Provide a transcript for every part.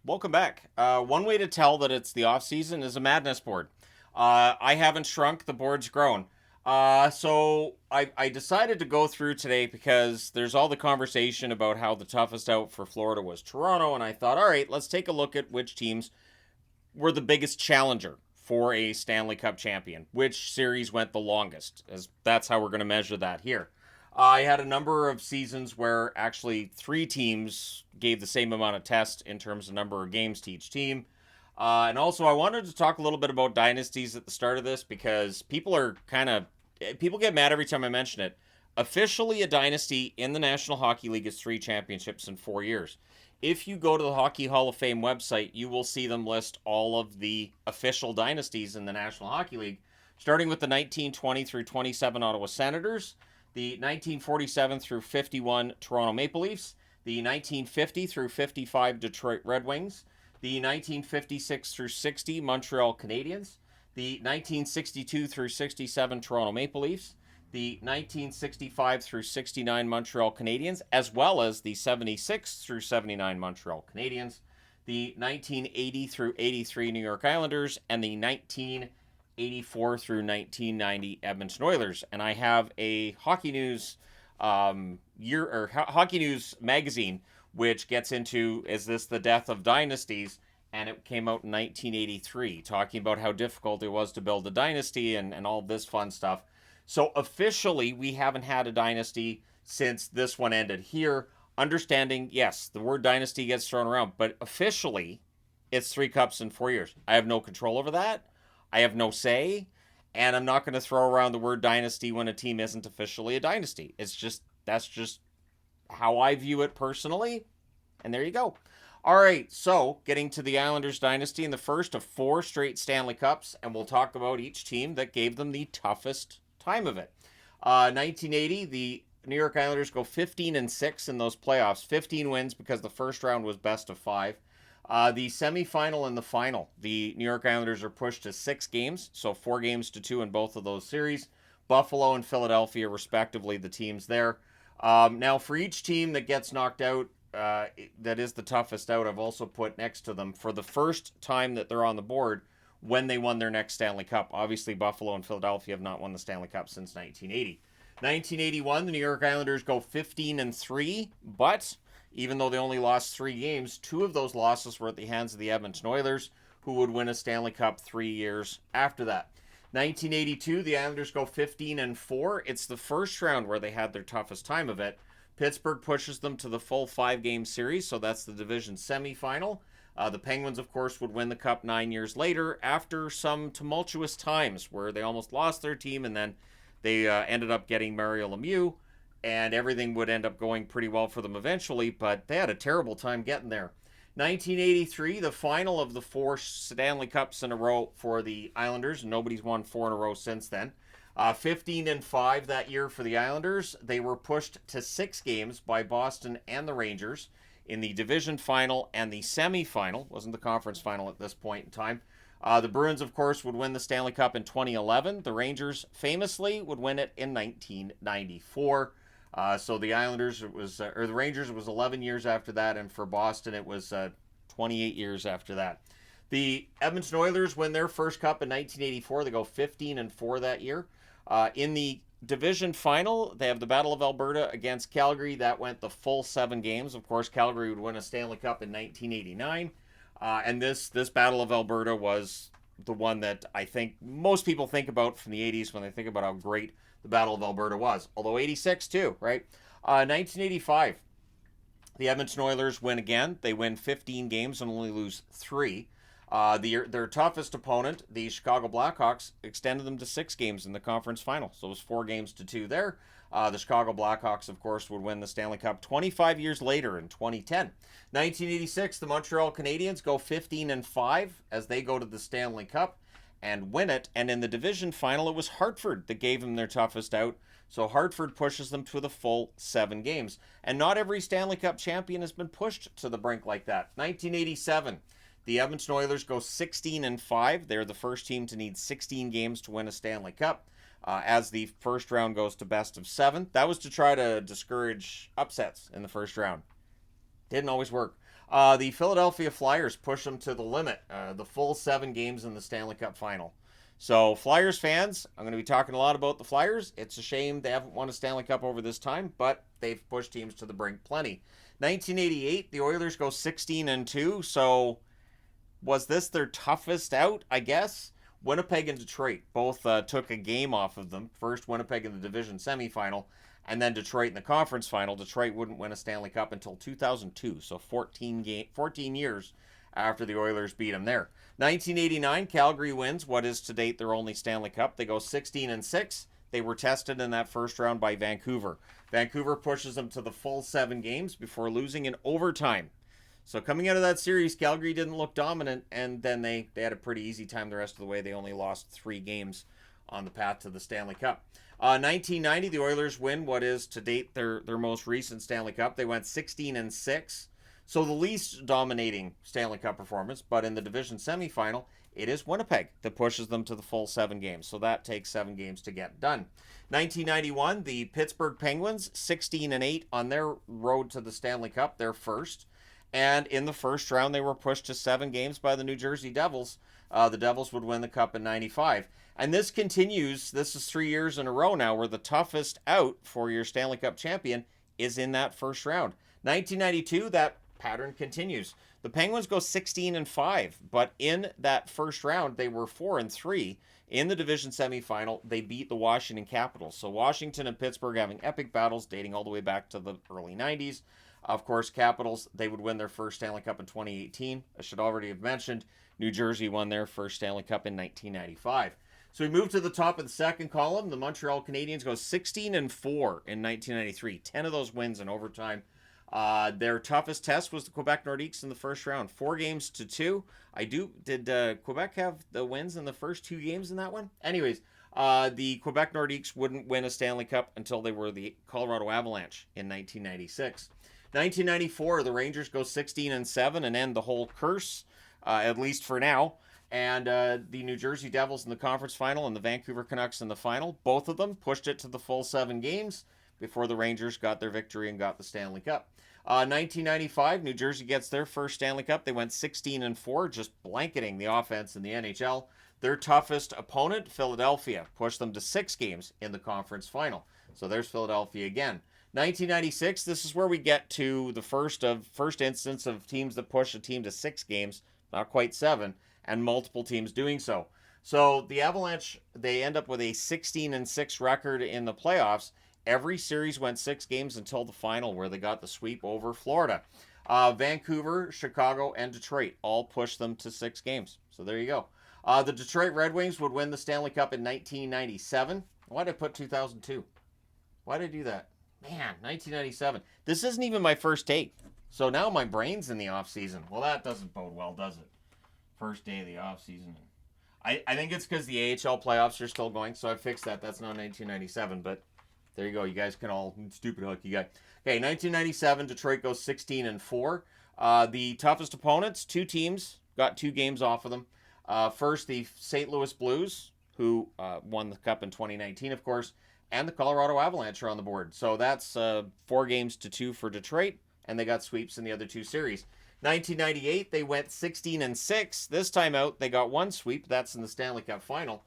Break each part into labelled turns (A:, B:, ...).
A: Welcome back. One way to tell that it's the off season is a madness board. I haven't shrunk; the board's grown. So I decided to go through today because there's all the conversation about how the toughest out for Florida was Toronto, and I thought, all right, let's take a look at which teams were the biggest challenger for a Stanley Cup champion. Which series went the longest? As that's how we're going to measure that here. I had a number of seasons where actually three teams gave the same amount of test in terms of number of games to each team. And also, I wanted to talk a little bit about dynasties at the start of this because people get mad every time I mention it. Officially, a dynasty in the National Hockey League is three championships in 4 years. If you go to the Hockey Hall of Fame website, you will see them list all of the official dynasties in the National Hockey League, starting with the 1920 through 27 Ottawa Senators, the 1947 through 51 Toronto Maple Leafs, the 1950 through 55 Detroit Red Wings, the 1956 through 60 Montreal Canadiens, the 1962 through 67 Toronto Maple Leafs, the 1965 through 69 Montreal Canadiens, as well as the 76 through 79 Montreal Canadiens, the 1980 through 83 New York Islanders, and the 1984 through 1990 Edmonton Oilers. And I have a Hockey News Hockey News magazine which gets into, is this the death of dynasties? And it came out in 1983, talking about how difficult it was to build a dynasty and all this fun stuff. So officially, we haven't had a dynasty since this one ended here. Understanding, yes, the word dynasty gets thrown around, but officially, it's 3 cups in 4 years. I have no control over that. I have no say, and I'm not going to throw around the word dynasty when a team isn't officially a dynasty. That's just how I view it personally, and there you go. All right, so getting to the Islanders dynasty in the first of four straight Stanley Cups, and we'll talk about each team that gave them the toughest time of it. 1980, the New York Islanders go 15-6 in those playoffs. 15 wins because the first round was best of five. The semifinal and the final, the New York Islanders are pushed to 6 games, so 4 games to 2 in both of those series. Buffalo and Philadelphia, respectively, the teams there. Now, for each team that gets knocked out, that is the toughest out, I've also put next to them for the first time that they're on the board when they won their next Stanley Cup. Obviously, Buffalo and Philadelphia have not won the Stanley Cup since 1980. 1981, the New York Islanders go 15-3, but even though they only lost 3 games, 2 of those losses were at the hands of the Edmonton Oilers, who would win a Stanley Cup 3 years after that. 1982, the Islanders go 15-4. It's the first round where they had their toughest time of it. Pittsburgh pushes them to the full 5 game series, so that's the division semifinal. The Penguins, of course, would win the Cup 9 years later after some tumultuous times where they almost lost their team and then they ended up getting Mario Lemieux, and everything would end up going pretty well for them eventually, but they had a terrible time getting there. 1983, the final of the 4 Stanley Cups in a row for the Islanders. Nobody's won 4 in a row since then. 15-5 that year for the Islanders. They were pushed to 6 games by Boston and the Rangers in the division final and the semifinal. Wasn't the conference final at this point in time. The Bruins, of course, would win the Stanley Cup in 2011. The Rangers famously would win it in 1994. So the Islanders, or the Rangers, it was 11 years after that, and for Boston, it was 28 years after that. The Edmonton Oilers win their first cup in 1984. They go 15-4 that year. In the division final, they have the Battle of Alberta against Calgary. That went the full 7 games. Of course, Calgary would win a Stanley Cup in 1989. And this Battle of Alberta was the one that I think most people think about from the 80s when they think about how great the Battle of Alberta was. Although 86 too, right? 1985, the Edmonton Oilers win again. They win 15 games and only lose 3. Their toughest opponent, the Chicago Blackhawks, extended them to 6 games in the conference final. So it was 4 games to 2 there. The Chicago Blackhawks, of course, would win the Stanley Cup 25 years later in 2010. 1986, the Montreal Canadiens go 15-5 as they go to the Stanley Cup and win it. And in the division final, it was Hartford that gave them their toughest out. So Hartford pushes them to the full 7 games. And not every Stanley Cup champion has been pushed to the brink like that. 1987, the Edmonton Oilers go 16-5. They're the first team to need 16 games to win a Stanley Cup. As the first round goes to best of 7. That was to try to discourage upsets in the first round. Didn't always work. The Philadelphia Flyers push them to the limit, the full 7 games in the Stanley Cup final. So, Flyers fans, I'm going to be talking a lot about the Flyers. It's a shame they haven't won a Stanley Cup over this time, but they've pushed teams to the brink plenty. 1988, the Oilers go 16-2, so was this their toughest out, I guess? Winnipeg and Detroit both took a game off of them. First, Winnipeg in the division semifinal, and then Detroit in the conference final. Detroit wouldn't win a Stanley Cup until 2002, so 14 years after the Oilers beat them there. 1989, Calgary wins what is to date their only Stanley Cup. They go 16-6. They were tested in that first round by Vancouver. Vancouver pushes them to the full 7 games before losing in overtime. So coming out of that series, Calgary didn't look dominant, and then they had a pretty easy time the rest of the way. They only lost 3 games on the path to the Stanley Cup. 1990, the Oilers win what is to date their most recent Stanley Cup. They went 16-6. So the least dominating Stanley Cup performance, but in the division semifinal, it is Winnipeg that pushes them to the full 7 games. So that takes 7 games to get done. 1991, the Pittsburgh Penguins, 16-8 on their road to the Stanley Cup, their first. And in the first round, they were pushed to 7 games by the New Jersey Devils. The Devils would win the Cup in 95. And this continues. This is 3 years in a row now where the toughest out for your Stanley Cup champion is in that first round. 1992, that pattern continues. The Penguins go 16-5, but in that first round, they were 4-3. In the division semifinal, they beat the Washington Capitals. So Washington and Pittsburgh having epic battles dating all the way back to the early 90s. Of course, Capitals, they would win their first Stanley Cup in 2018. I should already have mentioned, New Jersey won their first Stanley Cup in 1995. So we move to the top of the second column. The Montreal Canadiens go 16-4 in 1993. 10 of those wins in overtime. Their toughest test was the Quebec Nordiques in the first round. 4-2. Did Quebec have the wins in the first 2 games in that one? Anyways, the Quebec Nordiques wouldn't win a Stanley Cup until they were the Colorado Avalanche in 1996. 1994, the Rangers go 16-7 and end the whole curse, at least for now. And the New Jersey Devils in the conference final and the Vancouver Canucks in the final, both of them pushed it to the full 7 games before the Rangers got their victory and got the Stanley Cup. 1995, New Jersey gets their first Stanley Cup. They went 16-4, just blanketing the offense in the NHL. Their toughest opponent, Philadelphia, pushed them to 6 games in the conference final. So there's Philadelphia again. 1996, this is where we get to the first instance of teams that push a team to 6 games, not quite 7, and multiple teams doing so. So the Avalanche, they end up with a 16-6 record in the playoffs. Every series went 6 games until the final, where they got the sweep over Florida. Vancouver, Chicago, and Detroit all pushed them to 6 games. So there you go. The Detroit Red Wings would win the Stanley Cup in 1997. Why did I put 2002? Why did I do that? Man, 1997. This isn't even my first take. So now my brain's in the off season. Well, that doesn't bode well, does it? First day of the off season. I think it's because the AHL playoffs are still going, so I fixed that. That's not 1997, but there you go. You guys can all stupid hockey guy. Okay, 1997, Detroit goes 16-4. The toughest opponents, 2 teams, got 2 games off of them. First, the St. Louis Blues, who won the Cup in 2019, of course, and the Colorado Avalanche are on the board. So that's 4-2 for Detroit, and they got sweeps in the other 2 series. 1998, they went 16-6. This time out, they got 1 sweep. That's in the Stanley Cup final.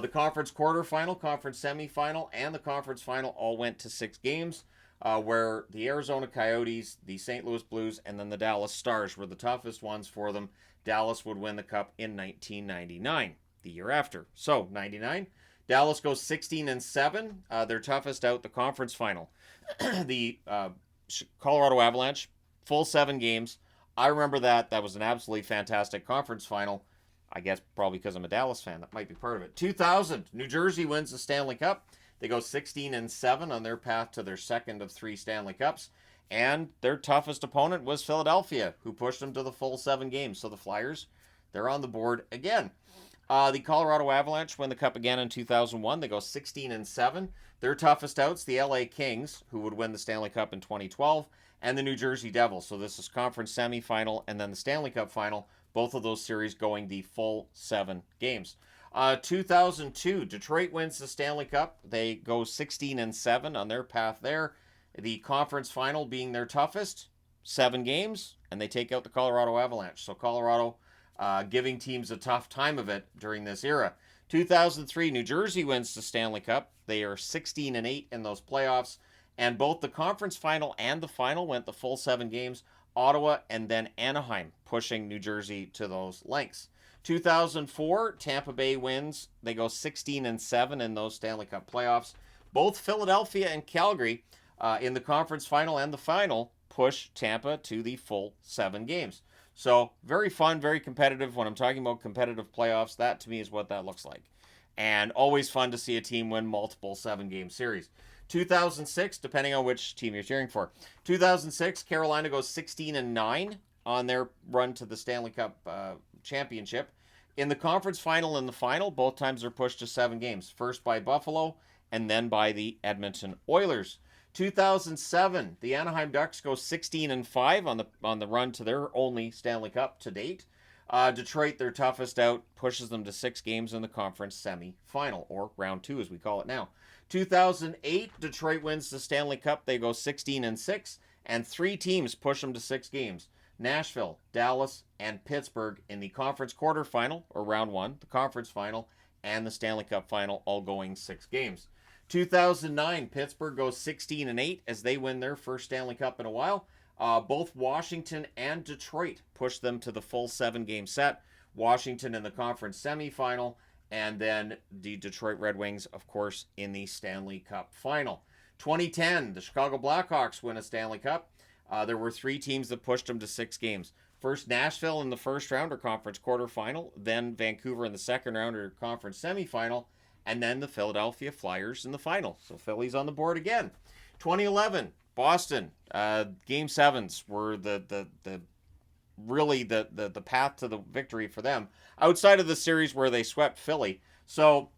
A: The conference quarterfinal, conference semifinal, and the conference final all went to 6 games, where the Arizona Coyotes, the St. Louis Blues, and then the Dallas Stars were the toughest ones for them. Dallas would win the Cup in 1999, the year after. So, 99, Dallas goes 16-7. Their toughest out, the conference final. The Colorado Avalanche, full 7 games. I remember that. That was an absolutely fantastic conference final. I guess probably because I'm a Dallas fan. That might be part of it. 2000, New Jersey wins the Stanley Cup. They go 16-7 on their path to their second of 3 Stanley Cups. And their toughest opponent was Philadelphia, who pushed them to the full 7 games. So the Flyers, they're on the board again. The Colorado Avalanche win the Cup again in 2001. They go 16-7. Their toughest outs, the LA Kings, who would win the Stanley Cup in 2012, and the New Jersey Devils. So this is conference semifinal and then the Stanley Cup final. Both of those series going the full 7 games. 2002, Detroit wins the Stanley Cup. They go 16-7 on their path there. The conference final being their toughest. 7 games, and they take out the Colorado Avalanche. So Colorado giving teams a tough time of it during this era. 2003, New Jersey wins the Stanley Cup. They are 16-8 in those playoffs, and both the conference final and the final went the full 7 games. Ottawa and then Anaheim pushing New Jersey to those lengths. 2004, Tampa Bay wins. They go 16-7 in those Stanley Cup playoffs. Both Philadelphia and Calgary in the conference final and the final push Tampa to the full 7 games. So very fun, very competitive. When I'm talking about competitive playoffs, that to me is what that looks like. And always fun to see a team win multiple 7-game series. 2006, depending on which team you're cheering for. 2006, Carolina goes 16-9 on their run to the Stanley Cup championship. In the conference final and the final, both times they're pushed to 7 games. First by Buffalo and then by the Oilers. 2007, the Anaheim Ducks go 16-5 on the run to their only Stanley Cup to date. Detroit, their toughest out, pushes them to 6 games in the conference semi-final, or round 2 as we call it now. 2008, Detroit wins the Stanley Cup. They go 16-6, and 3 teams push them to 6 games. Nashville, Dallas, and Pittsburgh in the conference quarterfinal, or round 1, the conference final, and the Stanley Cup final, all going 6 games. 2009, Pittsburgh goes 16-8 as they win their first Stanley Cup in a while. Both Washington and Detroit push them to the full 7-game set. Washington in the conference semifinal, and then the Detroit Red Wings, of course, in the Stanley Cup final. 2010, the Chicago Blackhawks win a Stanley Cup. There were 3 teams that pushed them to 6 games. First, Nashville in the first round or conference quarterfinal, then Vancouver in the second round or conference semifinal, and then the Philadelphia Flyers in the final. So Philly's on the board again. 2011, Boston. Game 7s were really the path to the victory for them, outside of the series where they swept Philly. So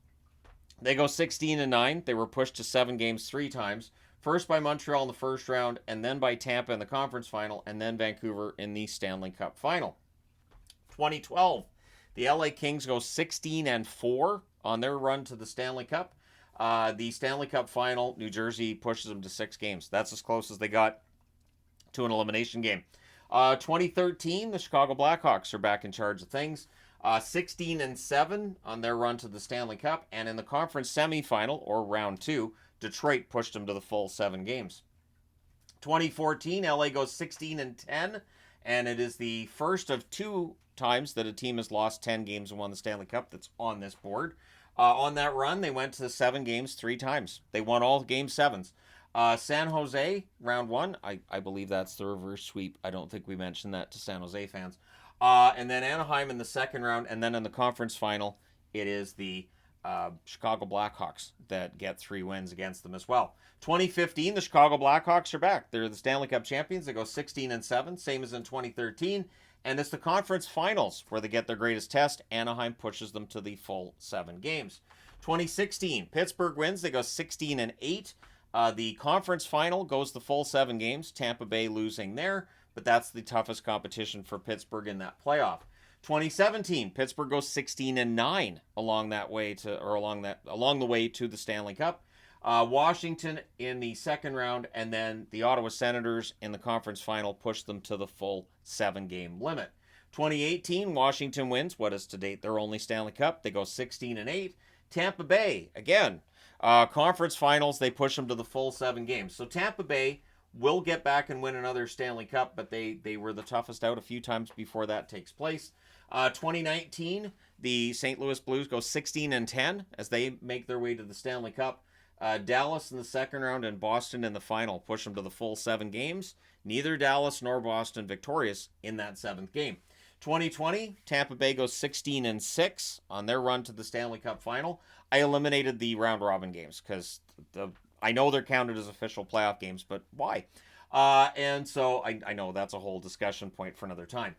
A: they go 16-9. They were pushed to 7 games 3 times. First by Montreal in the first round, and then by Tampa in the conference final, and then Vancouver in the Stanley Cup final. 2012, the LA Kings go 16-4 on their run to the Stanley Cup. The Stanley Cup final, New Jersey pushes them to 6 games. That's as close as they got to an elimination game. 2013, the Chicago Blackhawks are back in charge of things. 16-7 on their run to the Stanley Cup, and in the conference semifinal, or round 2, Detroit pushed them to the full 7 games. 2014, LA goes 16-10, and it is the first of 2 times that a team has lost 10 games and won the Stanley Cup that's on this board. On that run, they went to 7 games 3 times. They won all game 7s. San Jose, round 1. I believe that's the reverse sweep. I don't think we mentioned that to San Jose fans. And then Anaheim in the second round, and then in the conference final, it is the Chicago Blackhawks that get 3 wins against them as well. 2015, the Chicago Blackhawks are back. They're the Stanley Cup champions. They go 16-7, same as in 2013. And it's the conference finals where they get their greatest test. Anaheim pushes them to the full 7 games. 2016, Pittsburgh wins. They go 16-8. The conference final goes the full 7 games. Tampa Bay losing there, but that's the toughest competition for Pittsburgh in that playoff. 2017, Pittsburgh goes 16-9 along the way to the Stanley Cup. Washington in the second round, and then the Ottawa Senators in the conference final push them to the full 7-game limit. 2018, Washington wins what is to date their only Stanley Cup. They go 16-8. Tampa Bay, again, conference finals, they push them to the full 7 games. So Tampa Bay will get back and win another Stanley Cup, but they were the toughest out a few times before that takes place. 2019, the St. Louis Blues go 16-10 as they make their way to the Stanley Cup. Dallas in the second round and Boston in the final push them to the full 7 games. Neither Dallas nor Boston victorious in that 7th game. 2020, Tampa Bay goes 16-6 on their run to the Stanley Cup final. I eliminated the round robin games because I know they're counted as official playoff games, but why? And so I know that's a whole discussion point for another time.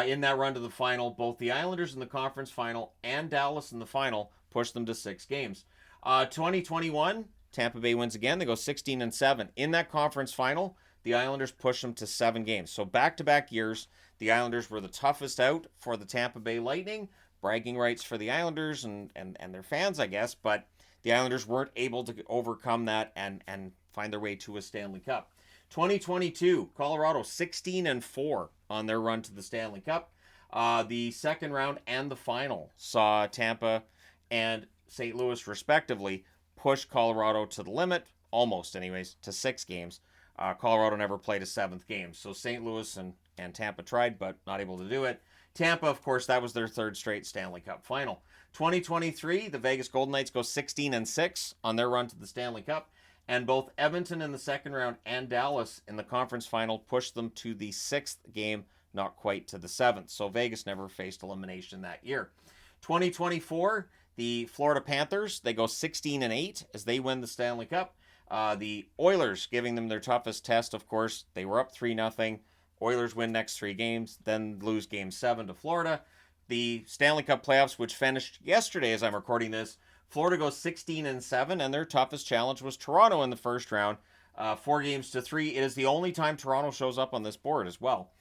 A: In that run to the final, both the Islanders in the conference final and Dallas in the final pushed them to 6 games. 2021, Tampa Bay wins again. They go 16-7. In that conference final, the Islanders push them to 7 games. So back-to-back years, the Islanders were the toughest out for the Tampa Bay Lightning. Bragging rights for the Islanders and their fans, I guess. But the Islanders weren't able to overcome that and find their way to a Stanley Cup. 2022, Colorado 16-4 on their run to the Stanley Cup. The second round and the final saw Tampa and St. Louis, respectively, push Colorado to the limit, almost anyways, to 6 games. Colorado never played a 7th game. So St. Louis and Tampa tried, but not able to do it. Tampa, of course, that was their 3rd straight Stanley Cup final. 2023, the Vegas Golden Knights go 16-6 on their run to the Stanley Cup. And both Edmonton in the second round and Dallas in the conference final pushed them to the 6th game, not quite to the 7th. So Vegas never faced elimination that year. 2024, the Florida Panthers, they go 16-8 as they win the Stanley Cup. The Oilers giving them their toughest test, of course. They were up 3-0. Oilers win next 3 games, then lose Game 7 to Florida. The Stanley Cup playoffs, which finished yesterday as I'm recording this, Florida goes 16-7, and their toughest challenge was Toronto in the first round, 4-3. It is the only time Toronto shows up on this board as well.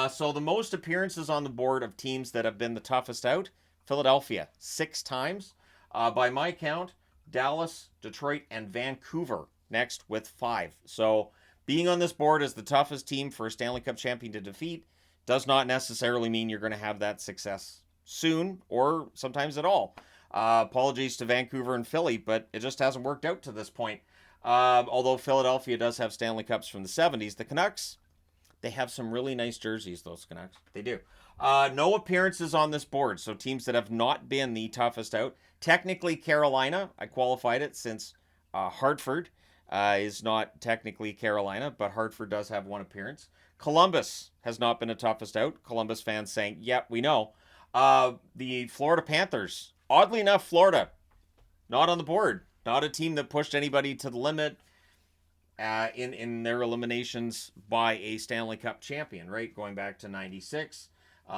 A: So the most appearances on the board of teams that have been the toughest out, Philadelphia, 6 times. By my count, Dallas, Detroit, and Vancouver next with 5. So being on this board as the toughest team for a Stanley Cup champion to defeat does not necessarily mean you're going to have that success soon or sometimes at all. Apologies to Vancouver and Philly, but it just hasn't worked out to this point. Although Philadelphia does have Stanley Cups from the 70s, the Canucks, they have some really nice jerseys, those Canucks. They do. No appearances on this board, so teams that have not been the toughest out. Technically, Carolina, I qualified it since Hartford is not technically Carolina, but Hartford does have 1 appearance. Columbus has not been the toughest out. Columbus fans saying, yep, we know. The Florida Panthers, oddly enough, Florida, not on the board. Not a team that pushed anybody to the limit in their eliminations by a Stanley Cup champion, right? Going back to 96.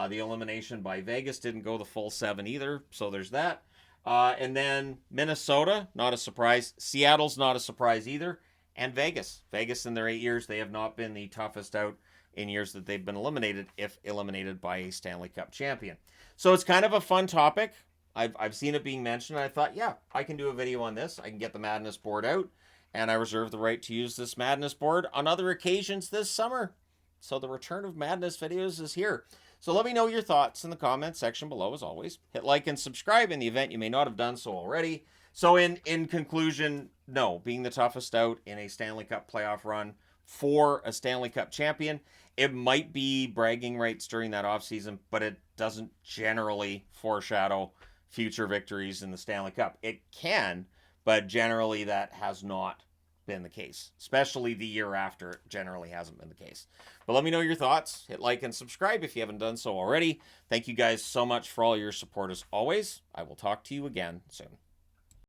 A: The elimination by Vegas didn't go the full 7 either, so there's that. And then Minnesota, not a surprise. Seattle's not a surprise either. And Vegas. Vegas in their 8 years, they have not been the toughest out in years that they've been eliminated, if eliminated by a Stanley Cup champion. So it's kind of a fun topic. I've seen it being mentioned, and I thought, yeah, I can do a video on this. I can get the Madness board out, and I reserve the right to use this Madness board on other occasions this summer. So the return of Madness videos is here. So let me know your thoughts in the comments section below, as always. Hit like and subscribe in the event you may not have done so already. So in conclusion, no, being the toughest out in a Stanley Cup playoff run for a Stanley Cup champion, it might be bragging rights during that offseason, but it doesn't generally foreshadow future victories in the Stanley Cup. It can, but generally that has not been the case, especially the year after. It generally hasn't been the case. But let me know your thoughts. Hit like and subscribe if you haven't done so already. Thank you guys so much for all your support as always. I will talk to you again soon.